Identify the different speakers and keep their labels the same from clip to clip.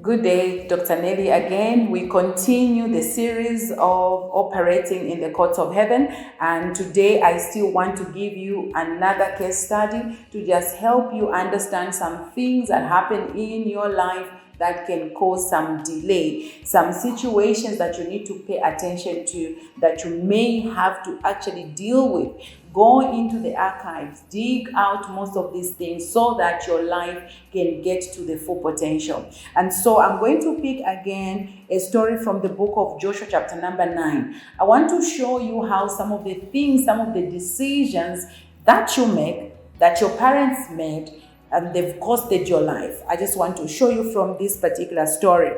Speaker 1: Good day, Dr. Nellie again. We continue the series of operating in the courts of heaven, and today I still want to give you another case study to just help you understand some things that happen in your life that can cause some delay, some situations that you need to pay attention to, that you may have to actually deal with. Go into the archives, dig out most of these things so that your life can get to the full potential. And so I'm going to pick again a story from the book of Joshua chapter number 9. I want to show you how some of the things, some of the decisions that you make, that your parents made, and they've costed your life. I just want to show you from this particular story.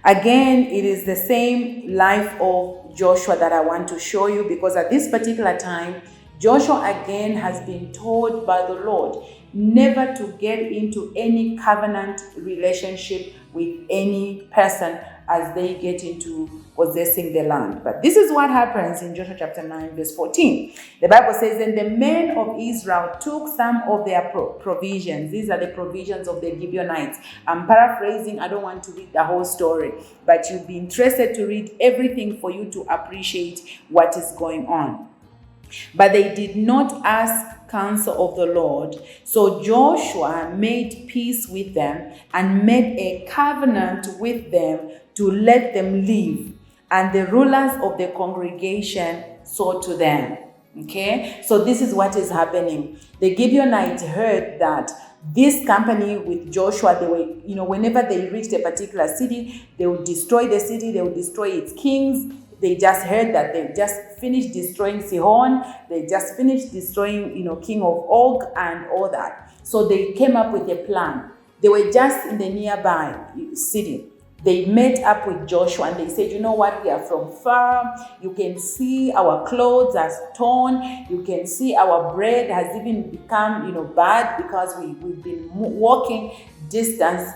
Speaker 1: Again, it is the same life of Joshua that I want to show you, because at this particular time, Joshua again has been told by the Lord never to get into any covenant relationship with any person as they get into possessing the land. But this is what happens in Joshua chapter 9 verse 14. The Bible says, "And the men of Israel took some of their provisions." These are the provisions of the Gibeonites. I'm paraphrasing. I don't want to read the whole story, but you'd be interested to read everything for you to appreciate what is going on. "But they did not ask counsel of the Lord. So Joshua made peace with them and made a covenant with them to let them live. And the rulers of the congregation saw to them." Okay, so this is what is happening. The Gibeonites heard that this company with Joshua, they were, whenever they reached a particular city, they would destroy the city, they would destroy its kings. They just heard that they just finished destroying Sihon. They just finished destroying, king of Og and all that. So they came up with a plan. They were just in the nearby city. They met up with Joshua and they said, "You know what? We are from far. You can see our clothes are torn. You can see our bread has even become, bad because we've been walking distance,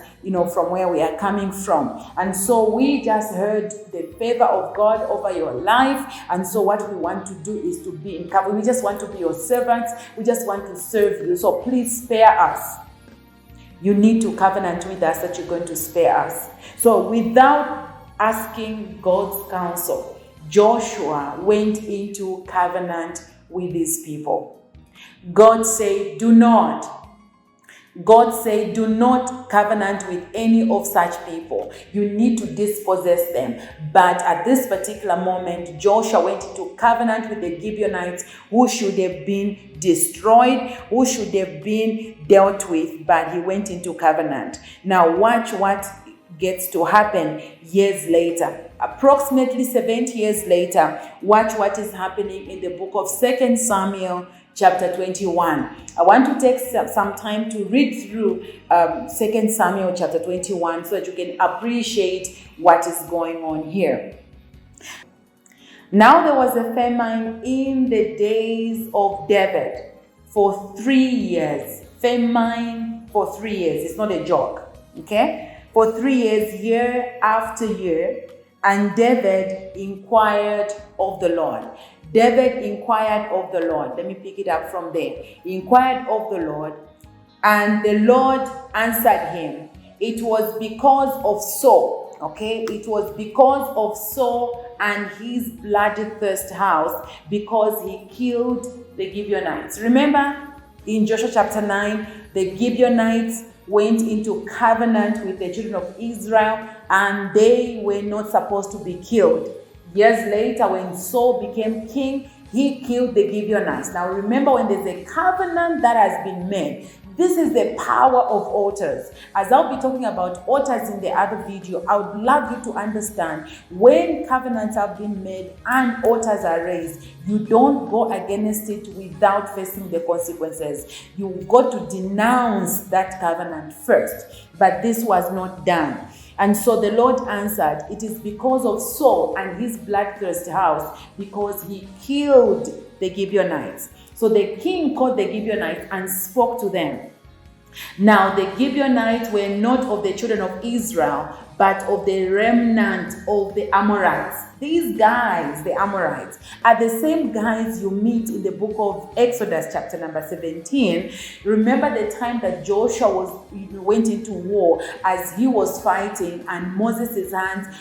Speaker 1: from where we are coming from. And so we just heard the favor of God over your life. And so what we want to do is to be in covenant. We just want to be your servants. We just want to serve you. So please spare us. You need to covenant with us that you're going to spare us." So without asking God's counsel, Joshua went into covenant with these people. God said, do not covenant with any of such people. You need to dispossess them. But at this particular moment, Joshua went into covenant with the Gibeonites, who should have been destroyed, who should have been dealt with, but he went into covenant. Now watch what gets to happen years later. Approximately 70 years later, watch what is happening in the book of 2 Samuel chapter 21. I want to take some time to read through 2 Samuel chapter 21 so that you can appreciate what is going on here. "Now there was a famine in the days of David for 3 years. Famine for 3 years. It's not a joke. Okay? For 3 years, year after year. And David inquired of the Lord." David inquired of the Lord. Let me pick it up from there. He inquired of the Lord, and the Lord answered him. It was because of Saul. Okay, it was because of Saul and his bloodthirsty house, because he killed the Gibeonites. Remember in Joshua chapter 9, the Gibeonites went into covenant with the children of Israel, and they were not supposed to be killed. Years later, when Saul became king, he killed the Gibeonites. Now remember, when there's a covenant that has been made, this is the power of altars. As I'll be talking about altars in the other video, I would love you to understand, when covenants have been made and altars are raised, you don't go against it without facing the consequences. You've got to denounce that covenant first. But this was not done. And so the Lord answered, "It is because of Saul and his bloodthirsty house, because he killed the Gibeonites." So the king called the Gibeonites and spoke to them. Now the Gibeonites were not of the children of Israel, but of the remnant of the Amorites. These guys, the Amorites, are the same guys you meet in the book of Exodus, chapter number 17. Remember the time that Joshua went into war as he was fighting, and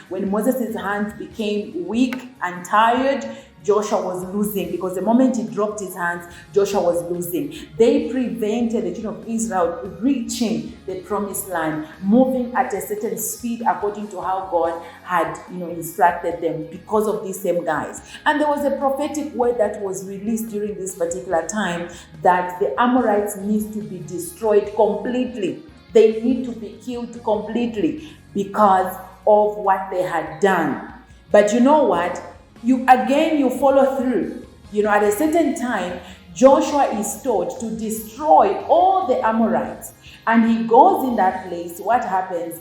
Speaker 1: when Moses' hands became weak and tired, Joshua was losing, because the moment he dropped his hands, Joshua was losing. They prevented the children of Israel reaching the promised land, moving at a certain speed according to how God had instructed them, because of these same guys. And there was a prophetic word that was released during this particular time that the Amorites need to be destroyed completely. They need to be killed completely because of what they had done. But you know what? You follow through. At a certain time, Joshua is told to destroy all the Amorites, and he goes in that place. What happens?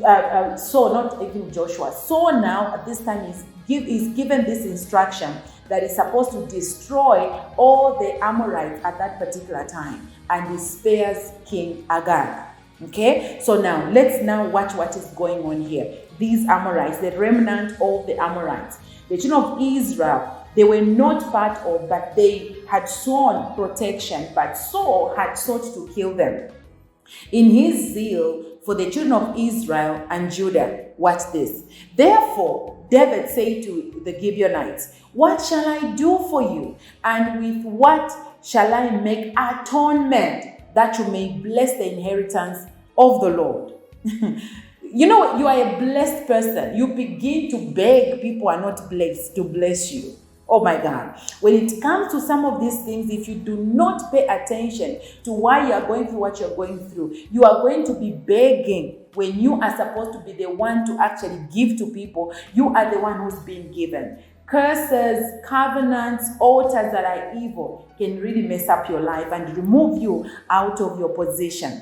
Speaker 1: Not even Joshua. So now at this time is given this instruction that he's supposed to destroy all the Amorites at that particular time, and he spares King Agag. Okay, so now let's watch what is going on here. These Amorites, the remnant of the Amorites, the children of Israel, they were not part of, but they had sought protection, but Saul had sought to kill them. In his zeal for the children of Israel and Judah, watch this. Therefore, David said to the Gibeonites, "What shall I do for you? And with what shall I make atonement, that you may bless the inheritance of the Lord?" You are a blessed person. You begin to beg people are not blessed to bless you. Oh my God. When it comes to some of these things, if you do not pay attention to why you are going through what you're going through, you are going to be begging when you are supposed to be the one to actually give to people. You are the one who's being given. Curses, covenants, altars that are evil can really mess up your life and remove you out of your position.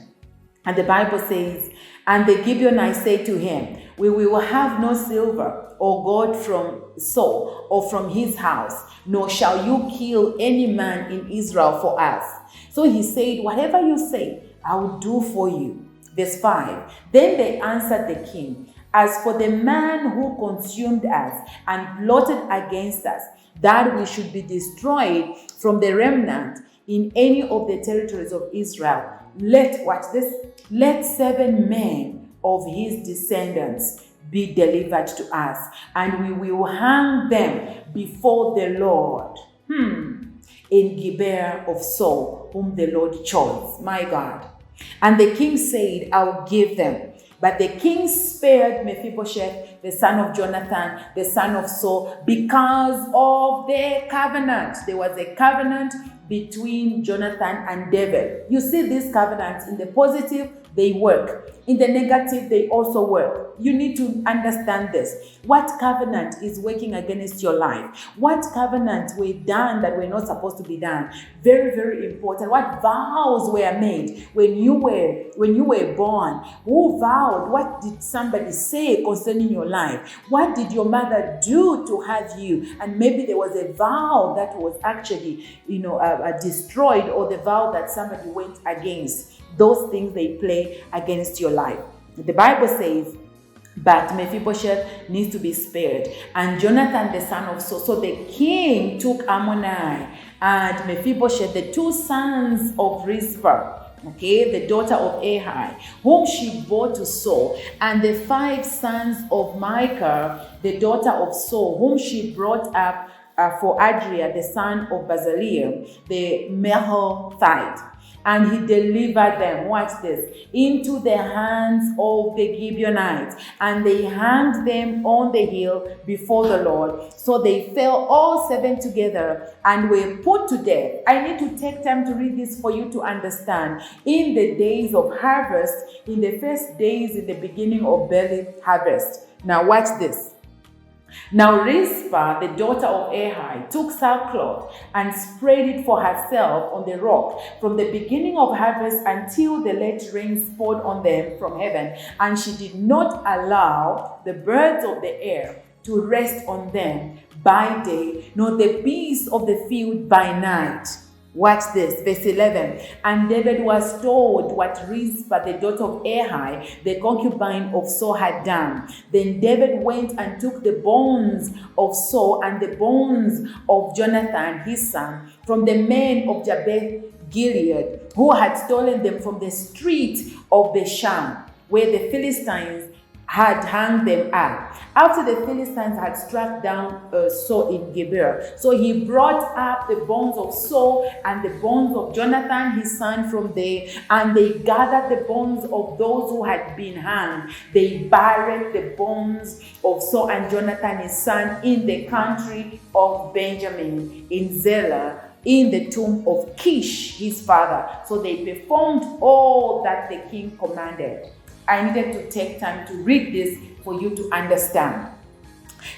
Speaker 1: And the Bible says, "And the Gibeonites said to him, we will have no silver or gold from Saul or from his house, nor shall you kill any man in Israel for us." So he said, "Whatever you say, I will do for you." Verse 5, "Then they answered the king, as for the man who consumed us and plotted against us, that we should be destroyed from the remnant in any of the territories of Israel, let 7 men of his descendants be delivered to us, and we will hang them before the Lord in Gibeah of Saul, whom the Lord chose." My God. And the king said, "I will give them." But the king spared Mephibosheth, the son of Jonathan, the son of Saul, because of their covenant. There was a covenant between Jonathan and David. You see these covenants in the positive, they work. In the negative, they also work. You need to understand this. What covenant is working against your life? What covenants were done that were not supposed to be done? Very, very important. What vows were made when you were born? Who vowed? What did somebody say concerning your life? What did your mother do to have you? And maybe there was a vow that was actually, destroyed, or the vow that somebody went against. Those things, they play against your life. The Bible says, but Mephibosheth needs to be spared, and Jonathan the son of Saul. So the king took Ammoni and Mephibosheth, the 2 sons of Rizpah, the daughter of Ahi, whom she bore to Saul, and the 5 sons of Micah, the daughter of Saul, whom she brought up for Adriah, the son of Bazaliah, the Mehothite. And he delivered them, watch this, into the hands of the Gibeonites, and they hanged them on the hill before the Lord. So they fell all 7 together and were put to death. I need to take time to read this for you to understand. In the days of harvest, in the first days, in the beginning of barley harvest. Now watch this. Now Rizpah, the daughter of Ahi, took sackcloth and spread it for herself on the rock from the beginning of harvest until the late rains poured on them from heaven. And she did not allow the birds of the air to rest on them by day, nor the beasts of the field by night. Watch this, verse 11. And David was told what Rizpah, the daughter of Ahi, the concubine of Saul, had done. Then David went and took the bones of Saul and the bones of Jonathan, his son, from the men of Jabesh Gilead, who had stolen them from the street of Bethshan, where the Philistines had hung them up, after the Philistines had struck down Saul in Gibeah. So he brought up the bones of Saul and the bones of Jonathan his son from there, and they gathered the bones of those who had been hung. They buried the bones of Saul and Jonathan his son in the country of Benjamin, in Zelah, in the tomb of Kish his father. So they performed all that the king commanded. I needed to take time to read this for you to understand.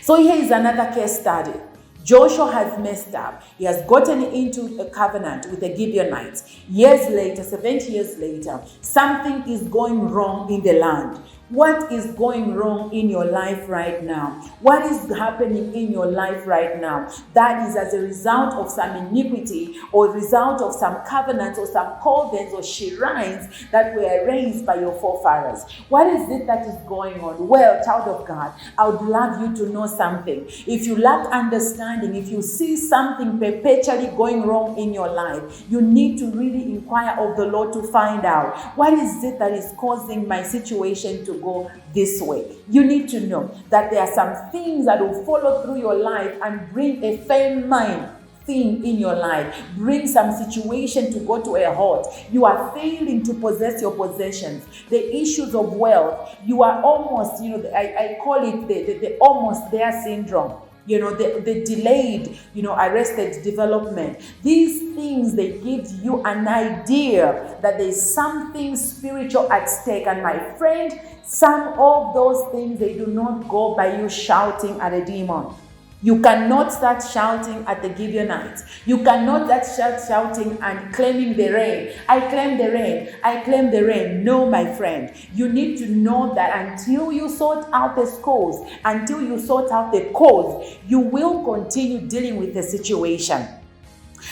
Speaker 1: So here is another case study. Joshua has messed up. He has gotten into a covenant with the Gibeonites. Years later, 70 years later, something is going wrong in the land. What is going wrong in your life right now? What is happening in your life right now? That is as a result of some iniquity or result of some covenants or some covenants or shrines that were raised by your forefathers. What is it that is going on? Well, child of God, I would love you to know something. If you lack understanding, if you see something perpetually going wrong in your life, you need to really inquire of the Lord to find out what is it that is causing my situation to go this way. You need to know that there are some things that will follow through your life and bring a famine thing in your life, bring some situation to go to a halt. You are failing to possess your possessions. The issues of wealth, you are almost, I call it the almost there syndrome. The delayed, arrested development. These things, they give you an idea that there's something spiritual at stake. And my friend, some of those things, they do not go by you shouting at a demon. You cannot start shouting at the Gibeonites. You cannot start shouting and claiming the rain. I claim the rain. I claim the rain. No, my friend. You need to know that until you sort out the cause, until you sort out the cause, you will continue dealing with the situation.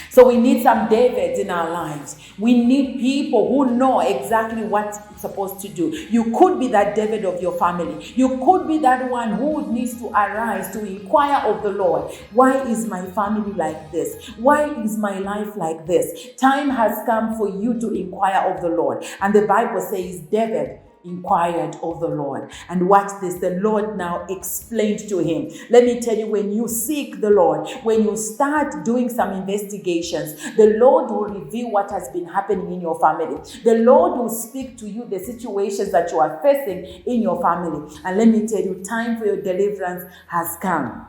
Speaker 1: So we need some Davids in our lives. We need people who know exactly what it's supposed to do. You could be that David of your family. You could be that one who needs to arise to inquire of the Lord. Why is my family like this? Why is my life like this? Time has come for you to inquire of the Lord. And the Bible says David inquired of the Lord. And watch this, the Lord now explained to him. Let me tell you, when you seek the Lord, when you start doing some investigations, the Lord will reveal what has been happening in your family. The Lord will speak to you the situations that you are facing in your family. And let me tell you, time for your deliverance has come.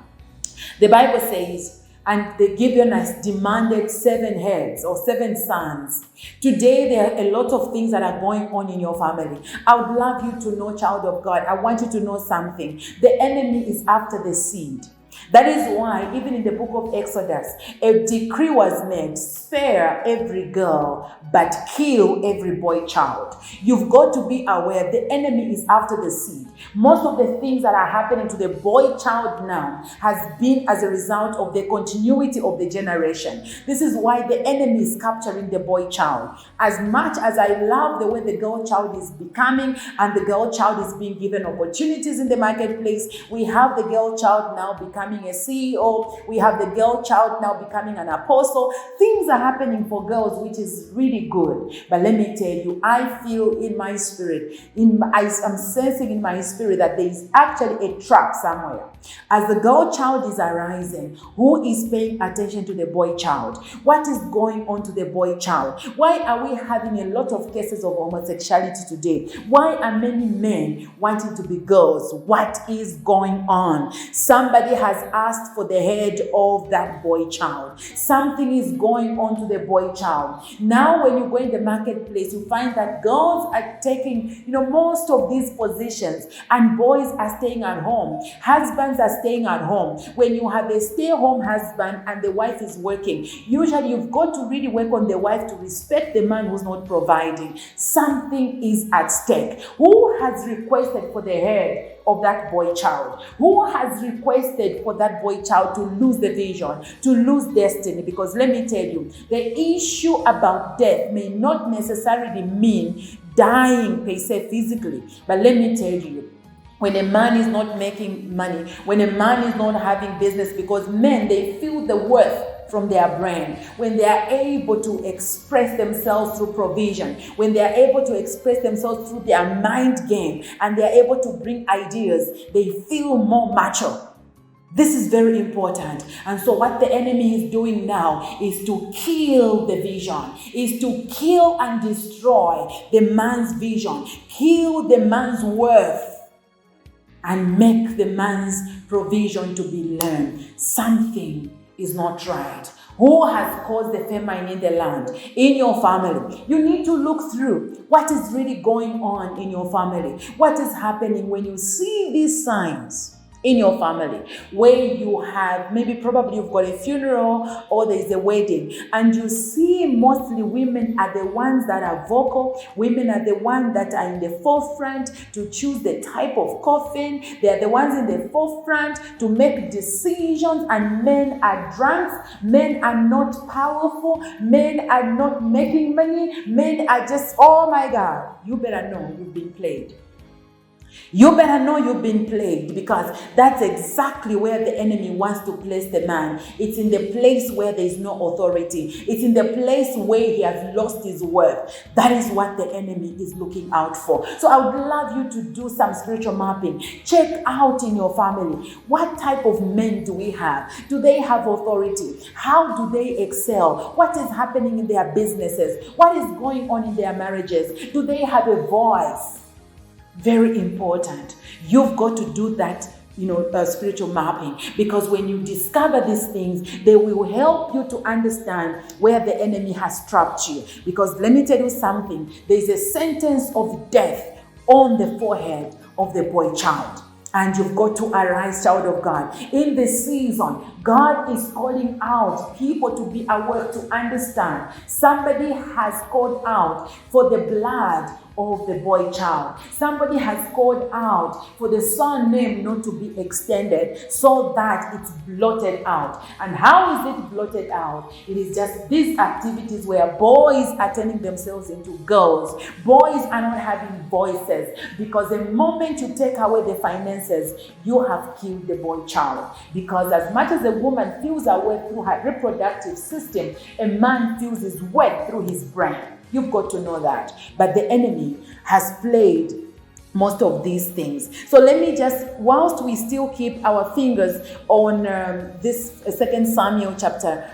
Speaker 1: The Bible says, and the Gibeonites demanded 7 heads or 7 sons. Today, there are a lot of things that are going on in your family. I would love you to know, child of God, I want you to know something. The enemy is after the seed. That is why, even in the book of Exodus, a decree was made, spare every girl, but kill every boy child. You've got to be aware the enemy is after the seed. Most of the things that are happening to the boy child now has been as a result of the continuity of the generation. This is why the enemy is capturing the boy child. As much as I love the way the girl child is becoming and the girl child is being given opportunities in the marketplace, we have the girl child now becoming a CEO. We have the girl child now becoming an apostle. Things are happening for girls, which is really good. But let me tell you, I feel in my spirit, I'm sensing in my spirit that there is actually a trap somewhere. As the girl child is arising, who is paying attention to the boy child? What is going on to the boy child? Why are we having a lot of cases of homosexuality today? Why are many men wanting to be girls? What is going on? Somebody has asked for the head of that boy child. Something is going on to the boy child. Now, when you go in the marketplace, you find that girls are taking, most of these positions, and boys are staying at home. Husbands are staying at home. When you have a stay-home husband and the wife is working, usually you've got to really work on the wife to respect the man who's not providing. Something is at stake. Who has requested for the head of that boy child? Who has requested for that boy child to lose the vision, to lose destiny? Because let me tell you, the issue about death may not necessarily mean dying per se physically, but let me tell you, when a man is not making money, when a man is not having business, because men, they feel the worth from their brain, when they are able to express themselves through provision, when they are able to express themselves through their mind game, and they are able to bring ideas, they feel more mature. This is very important. And so what the enemy is doing now is to kill the vision, is to kill and destroy the man's vision, kill the man's worth, and make the man's provision to be learned. Something is not right. Who has caused the famine in the land? In your family. You need to look through what is really going on in your family. What is happening when you see these signs in your family, where you have, maybe probably you've got a funeral or there's a wedding, and you see mostly women are the ones that are vocal, women are the ones that are in the forefront to choose the type of coffin, they are the ones in the forefront to make decisions, and men are drunks, men are not powerful, men are not making money, men are just, oh my God, you better know you've been played. You better know you've been plagued, because that's exactly where the enemy wants to place the man. It's in the place where there is no authority. It's in the place where he has lost his worth. That is what the enemy is looking out for. So I would love you to do some spiritual mapping. Check out in your family. What type of men do we have? Do they have authority? How do they excel? What is happening in their businesses? What is going on in their marriages? Do they have a voice? Very important. You've got to do that, spiritual mapping, because when you discover these things, they will help you to understand where the enemy has trapped you. Because let me tell you something, there's a sentence of death on the forehead of the boy child. And you've got to arise, child of God. In this season, God is calling out people to be aware, to understand. Somebody has called out for the blood of the boy child. Somebody has called out for the son name not to be extended, so that it's blotted out. And how is it blotted out? It is just these activities where boys are turning themselves into girls. Boys are not having voices, because the moment you take away the finances, you have killed the boy child. Because as much as a woman feels her worth through her reproductive system, a man feels his worth through his brain. You've got to know that. But the enemy has played most of these things. So let me just, whilst we still keep our fingers on this 2 Samuel chapter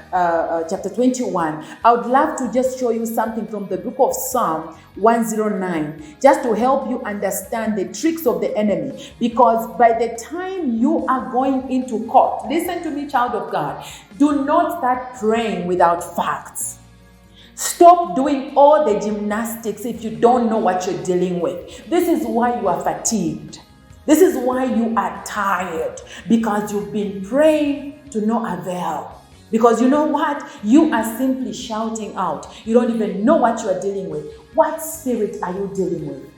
Speaker 1: 21, I would love to just show you something from the book of Psalm 109, just to help you understand the tricks of the enemy. Because by the time you are going into court, listen to me, child of God, do not start praying without facts. Stop doing all the gymnastics if you don't know what you're dealing with. This is why you are fatigued. This is why you are tired, because you've been praying to no avail. Because you know what? You are simply shouting out. You don't even know what you are dealing with. What spirit are you dealing with?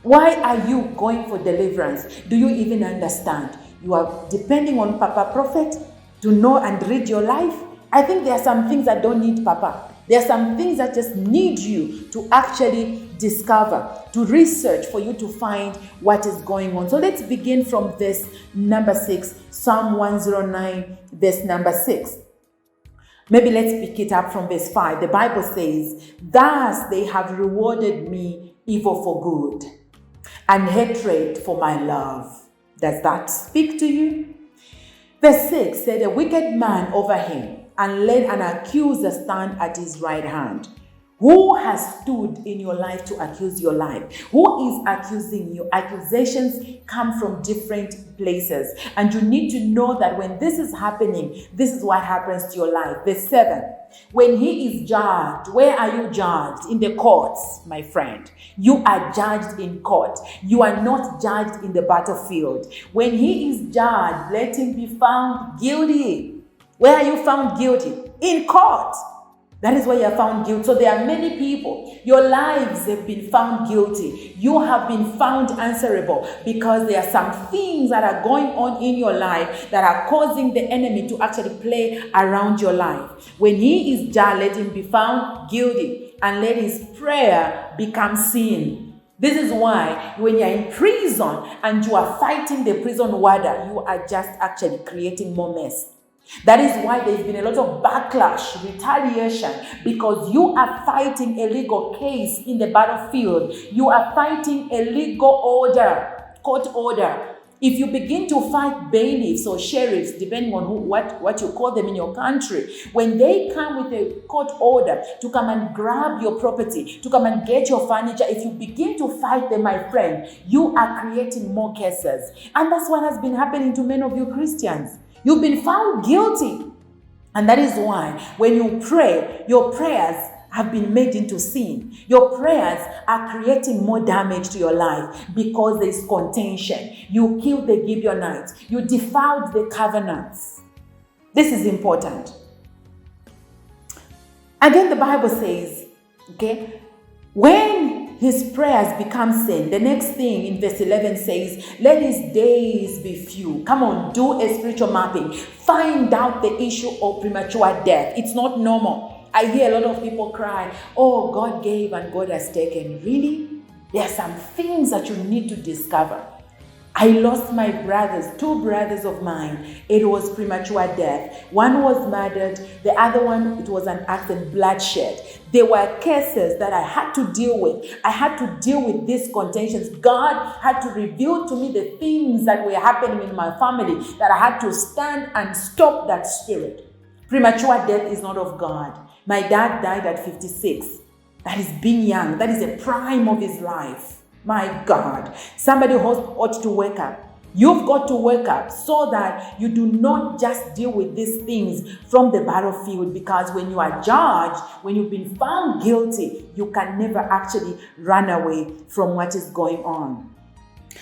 Speaker 1: Why are you going for deliverance? Do you even understand? You are depending on Papa Prophet to know and read your life. I think there are some things that don't need Papa. There are some things that just need you to actually discover, to research, for you to find what is going on. So let's begin from verse number 6, Psalm 109, verse number 6. Maybe let's pick it up from verse 5. The Bible says, "Thus they have rewarded me evil for good, and hatred for my love." Does that speak to you? Verse 6 said, "A wicked man over him, and let an accuser stand at his right hand." Who has stood in your life to accuse your life? Who is accusing you? Accusations come from different places. And you need to know that when this is happening, this is what happens to your life. Verse 7. When he is judged, where are you judged? In the courts, my friend. You are judged in court. You are not judged in the battlefield. When he is judged, let him be found guilty. Where are you found guilty? In court. That is why you are found guilty. So there are many people, your lives have been found guilty. You have been found answerable because there are some things that are going on in your life that are causing the enemy to actually play around your life. When he is judged, let him be found guilty and let his prayer become sin. This is why when you're in prison and you are fighting the prison warder, you are just actually creating more mess. That is why there's been a lot of backlash, retaliation, because you are fighting a legal case in the battlefield. You are fighting a legal order, court order. If you begin to fight bailiffs or sheriffs, depending on what you call them in your country, when they come with a court order to come and grab your property, to come and get your furniture, if you begin to fight them, my friend, you are creating more cases. And that's what has been happening to many of you Christians. You've been found guilty. And that is why when you pray, your prayers have been made into sin. Your prayers are creating more damage to your life because there is contention. You killed the Gibeonites. You defiled the covenants. This is important. Again, the Bible says, okay, when his prayers become sin, the next thing in verse 11 says, let his days be few. Come on, do a spiritual mapping. Find out the issue of premature death. It's not normal. I hear a lot of people cry, oh, God gave and God has taken. Really? There are some things that you need to discover. I lost my brothers, 2 brothers of mine. It was premature death. One was murdered. The other one, it was an accident, bloodshed. There were cases that I had to deal with. I had to deal with these contentions. God had to reveal to me the things that were happening in my family that I had to stand and stop that spirit. Premature death is not of God. My dad died at 56. That is being young. That is the prime of his life. My God, somebody ought to wake up. You've got to wake up so that you do not just deal with these things from the battlefield, because when you are judged, when you've been found guilty, you can never actually run away from what is going on.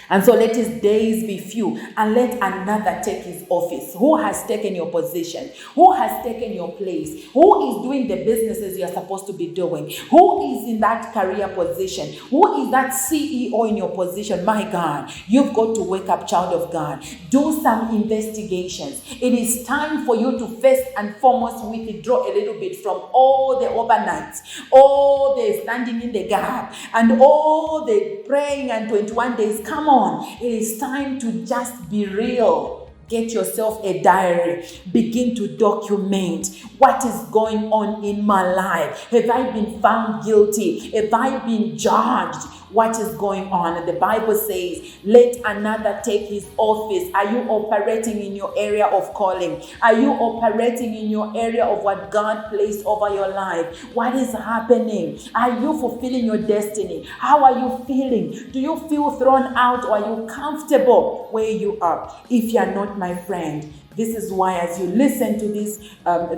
Speaker 1: And so let his days be few, and let another take his office. Who has taken your position? Who has taken your place? Who is doing the businesses you're supposed to be doing? Who is in that career position? Who is that CEO in your position? My God, you've got to wake up, child of God. Do some investigations. It is time for you to first and foremost withdraw a little bit from all the overnights, all the standing in the gap, and all the praying and 21 days. Come on. It is time to just be real. Get yourself a diary. Begin to document what is going on in my life. Have I been found guilty? Have I been judged? What is going on? And the Bible says, let another take his office. Are you operating in your area of calling? Are you operating in your area of what God placed over your life? What is happening? Are you fulfilling your destiny? How are you feeling? Do you feel thrown out, or are you comfortable where you are? If you are not, my friend, this is why as you listen to this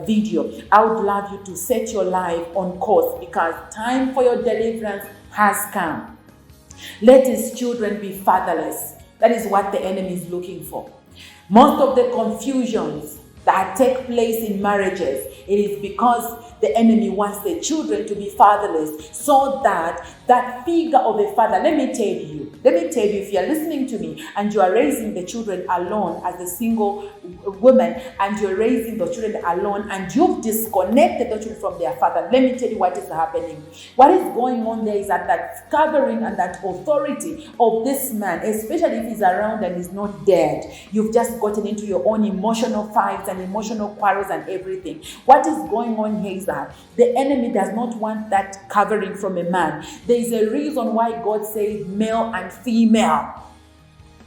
Speaker 1: video, I would love you to set your life on course, because time for your deliverance has come. Let his children be fatherless. That is what the enemy is looking for. Most of the confusions that take place in marriages, it is because the enemy wants the children to be fatherless, so that that figure of a father, let me tell you, if you are listening to me and you are raising the children alone as a single woman, and you're raising the children alone and you've disconnected the children from their father, let me tell you what is happening. What is going on there is that covering and that authority of this man, especially if he's around and he's not dead, you've just gotten into your own emotional fights and emotional quarrels and everything. What is going on here is that the enemy does not want that covering from a man. There is a reason why God says male and female.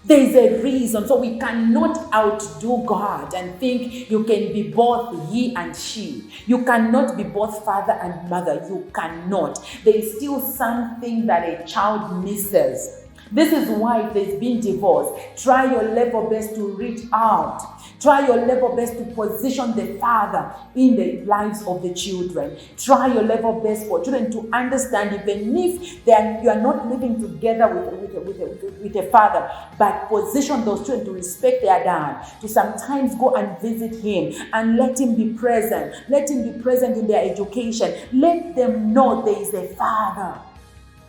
Speaker 1: There is a reason. So we cannot outdo God and think you can be both he and she. You cannot be both father and mother. You cannot. There is still something that a child misses. This is why if there's been divorce, try your level best to reach out. Try your level best to position the father in the lives of the children. Try your level best for children to understand, even if you are not living together with a father, but position those children to respect their dad, to sometimes go and visit him and let him be present. Let him be present in their education. Let them know there is a father.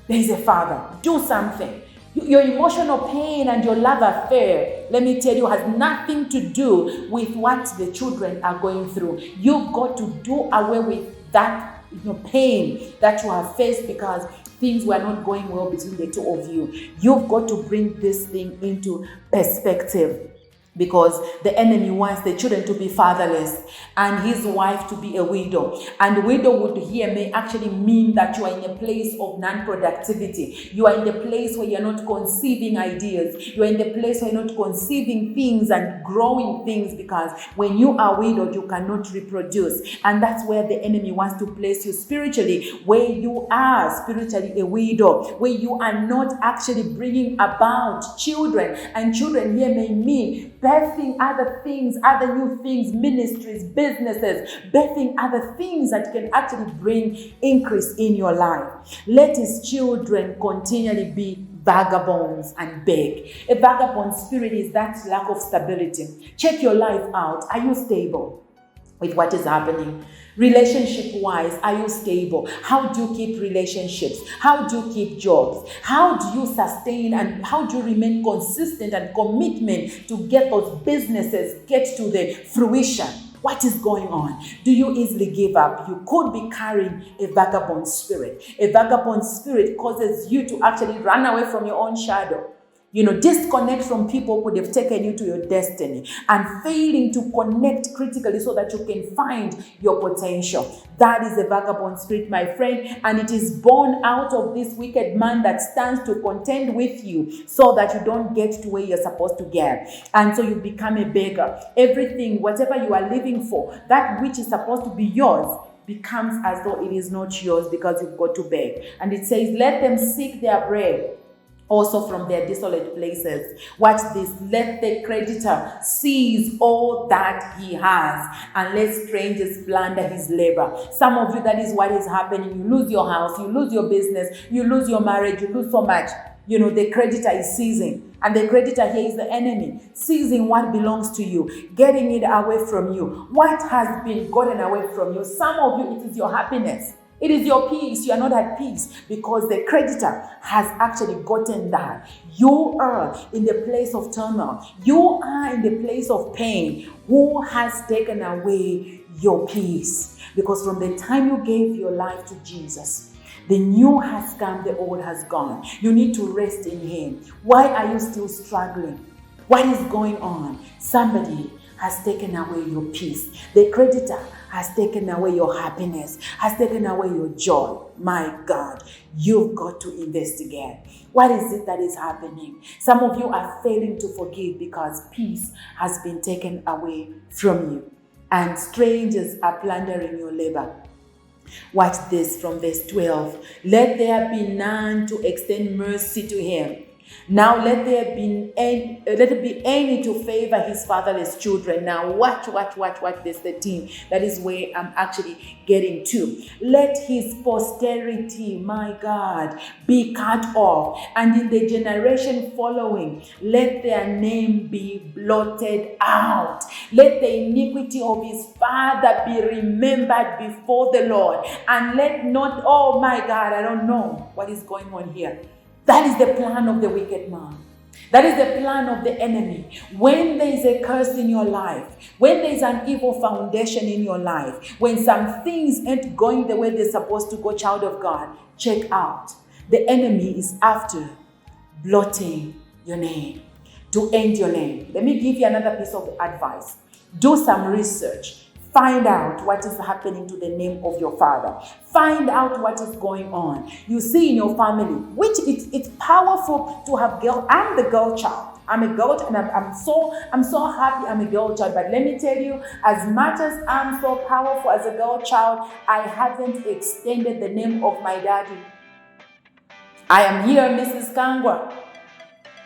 Speaker 1: There is a father. Do something. Your emotional pain and your love affair, let me tell you, has nothing to do with what the children are going through. You've got to do away with that pain that you have faced because things were not going well between the two of you. You've got to bring this thing into perspective. Because the enemy wants the children to be fatherless and his wife to be a widow. And widowhood here may actually mean that you are in a place of non-productivity. You are in the place where you're not conceiving ideas. You are in the place where you're not conceiving things and growing things, because when you are widowed, you cannot reproduce. And that's where the enemy wants to place you spiritually, where you are spiritually a widow, where you are not actually bringing about children. And children here may mean birthing other things, other new things, ministries, businesses, birthing other things that can actually bring increase in your life. Let his children continually be vagabonds and beg. A vagabond spirit is that lack of stability. Check your life out. Are you stable with what is happening? Relationship-wise, are you stable? How do you keep relationships? How do you keep jobs? How do you sustain and how do you remain consistent and commitment to get those businesses get to the fruition? What is going on? Do you easily give up? You could be carrying a vagabond spirit. A vagabond spirit causes you to actually run away from your own shadow. Disconnect from people who would have taken you to your destiny, and failing to connect critically so that you can find your potential. That is a vagabond spirit, my friend, and it is born out of this wicked man that stands to contend with you so that you don't get to where you're supposed to get. And so you become a beggar. Everything, whatever you are living for, that which is supposed to be yours, becomes as though it is not yours because you've got to beg. And it says, let them seek their bread also from their desolate places. Watch this. Let the creditor seize all that he has, and let strangers plunder his labor. Some of you, that is what is happening. You lose your house, you lose your business, you lose your marriage, you lose so much. The creditor is seizing. And the creditor here is the enemy, seizing what belongs to you, getting it away from you. What has been gotten away from you? Some of you, it is your happiness. It is your peace. You are not at peace because the creditor has actually gotten that. You are in the place of turmoil. You are in the place of pain. Who has taken away your peace? Because from the time you gave your life to Jesus, the new has come, the old has gone. You need to rest in him. Why are you still struggling? What is going on? Somebody has taken away your peace. The creditor has taken away your happiness, has taken away your joy. My God, you've got to investigate. What is it that is happening? Some of you are failing to forgive because peace has been taken away from you, and strangers are plundering your labor. Watch this from verse 12. Let there be none to extend mercy to him. Now let it be any to favor his fatherless children. Now watch verse 13. That is where I'm actually getting to. Let his posterity, my God, be cut off, and in the generation following, let their name be blotted out. Let the iniquity of his father be remembered before the Lord, and let not, oh my God, I don't know what is going on here. That is the plan of the wicked man. That is the plan of the enemy. When there is a curse in your life, when there is an evil foundation in your life, when some things ain't going the way they're supposed to go, child of God, check out. The enemy is after blotting your name, to end your name. Let me give you another piece of advice. Do some research. Find out what is happening to the name of your father. Find out what is going on. You see in your family, which it's powerful to have girl. I'm the girl child. I'm a girl, and I'm so happy I'm a girl child. But let me tell you, as much as I'm so powerful as a girl child, I haven't extended the name of my daddy. I am here, Mrs. Kangwa.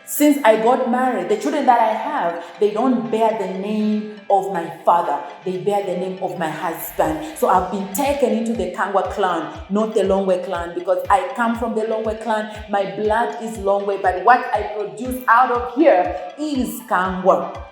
Speaker 1: Since I got married, the children that I have, they don't bear the name of my father. They bear the name of my husband. So I've been taken into the Kangwa clan, not the Longwe clan, because I come from the Longwe clan. My blood is Longwe, but what I produce out of here is Kangwa.